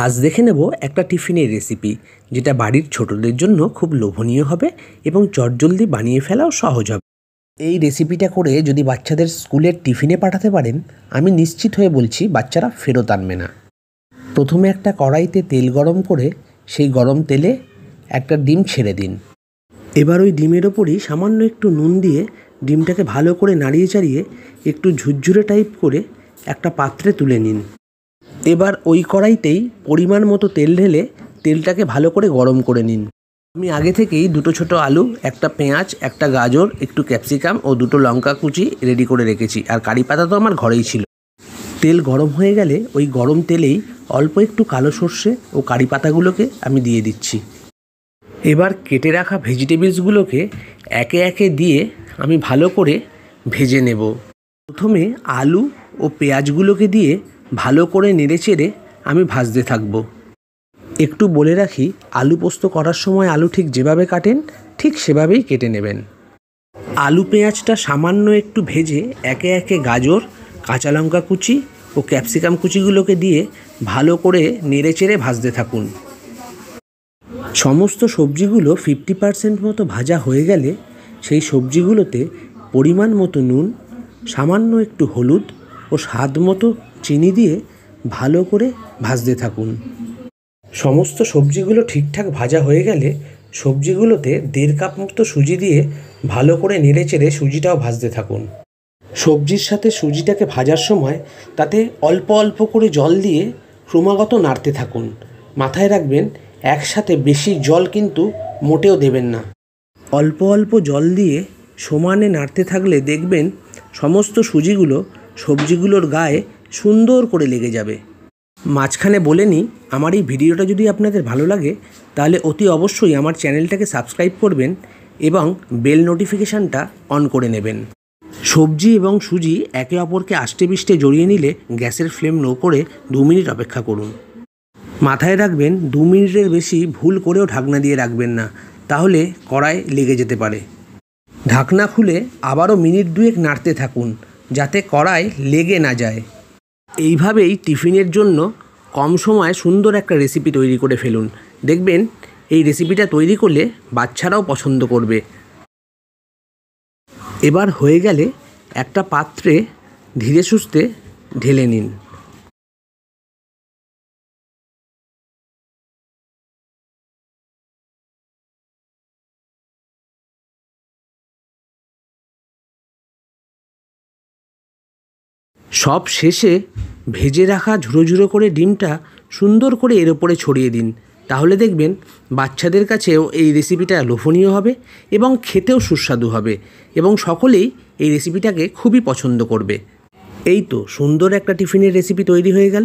আজ দেখে নেব একটা টিফিনের রেসিপি, যেটা বাড়ির ছোটদের জন্য খুব লোভনীয় হবে এবং চটজলদি বানিয়ে ফেলাও সহজ হবে। এই রেসিপিটা করে যদি বাচ্চাদের স্কুলের টিফিনে পাঠাতে পারেন, আমি নিশ্চিত হয়ে বলছি বাচ্চারা ফেরত আনবে না। প্রথমে একটা কড়াইতে তেল গরম করে সেই গরম তেলে একটা ডিম ছেড়ে দিন। এবার ওই ডিমের ওপরই সামান্য একটু নুন দিয়ে ডিমটাকে ভালো করে নাড়িয়ে চাড়িয়ে একটু ঝুরঝুরে টাইপ করে একটা পাত্রে তুলে নিন। এবার ওই কড়াইতেই পরিমাণ মতো তেল ঢেলে তেলটাকে ভালো করে গরম করে নিন। আমি আগে থেকেই দুটো ছোট আলু, একটা পেঁয়াজ, একটা গাজর, একটু ক্যাপসিকাম ও দুটো লঙ্কা কুচি রেডি করে রেখেছি, আর কারি পাতা তো আমার ঘরেই ছিল। তেল গরম হয়ে গেলে ওই গরম তেলেই অল্প একটু কালো সর্ষে ও কারি পাতাগুলোকে আমি দিয়ে দিচ্ছি। এবার কেটে রাখা ভেজিটেবলসগুলোকে একে একে দিয়ে আমি ভালো করে ভেজে নেব। প্রথমে আলু ও পেঁয়াজগুলোকে দিয়ে ভালো করে নেড়েচেড়ে আমি ভাজতে থাকব। একটু বলে রাখি, আলু পোস্ত করার সময় আলু ঠিক যেভাবে কাটেন ঠিক সেভাবেই কেটে নেবেন। আলু পেঁয়াজটা সামান্য একটু ভেজে একে একে গাজর, কাঁচা লঙ্কা কুচি ও ক্যাপসিকাম কুচিগুলোকে দিয়ে ভালো করে নেড়েচেড়ে ভাজতে থাকুন। সমস্ত সবজিগুলো 50% মতো ভাজা হয়ে গেলে সেই সবজিগুলোতে পরিমাণ মতো নুন, সামান্য একটু হলুদ ও স্বাদ মতো চিনি দিয়ে ভালো করে ভাজতে থাকুন। সমস্ত সবজিগুলো ঠিকঠাক ভাজা হয়ে গেলে সবজিগুলোতে 1.5 কাপ মতো সুজি দিয়ে ভালো করে নেড়েচেড়ে সুজিটাও ভাজতে থাকুন। সবজির সাথে সুজিটাকে ভাজার সময় তাতে অল্প অল্প করে জল দিয়ে ক্রমাগত নাড়তে থাকুন। মাথায় রাখবেন, একসাথে বেশি জল কিন্তু মোটেও দেবেন না। অল্প অল্প জল দিয়ে সমানে নাড়তে থাকলে দেখবেন সমস্ত সুজিগুলো সবজিগুলোর গায়ে সুন্দর করে লেগে যাবে। মাঝখানে বলে নিই, আমার এই ভিডিওটা যদি আপনাদের ভালো লাগে তাহলে অতি অবশ্যই আমার চ্যানেলটাকে সাবস্ক্রাইব করবেন এবং বেল নোটিফিকেশানটা অন করে নেবেন। সবজি এবং সুজি একে অপরকে আষ্টে পিষ্টে জড়িয়ে নিলে গ্যাসের ফ্লেম লো করে 2 মিনিট অপেক্ষা করুন। মাথায় রাখবেন, 2 মিনিটের বেশি ভুল করেও ঢাকনা দিয়ে রাখবেন না, তাহলে কড়াই লেগে যেতে পারে। ঢাকনা খুলে আবারও মিনিট 2 নাড়তে থাকুন যাতে কড়াই লেগে না যায়। এইভাবেই টিফিনের জন্য কম সময়ে সুন্দর একটা রেসিপি তৈরি করে ফেলুন। দেখবেন এই রেসিপিটা তৈরি করলে বাচ্চারাও পছন্দ করবে। এবার হয়ে গেলে একটা পাত্রে ধীরে সুস্থে ঢেলে নিন। সব শেষে ভেজে রাখা ঝুড়ো ঝুড়ো করে ডিমটা সুন্দর করে এর ওপরে ছড়িয়ে দিন। তাহলে দেখবেন বাচ্চাদের কাছেও এই রেসিপিটা লোভনীয় হবে এবং খেতেও সুস্বাদু হবে এবং সকলেই এই রেসিপিটাকে খুবই পছন্দ করবে। এই তো সুন্দর একটা টিফিনের রেসিপি তৈরি হয়ে গেল।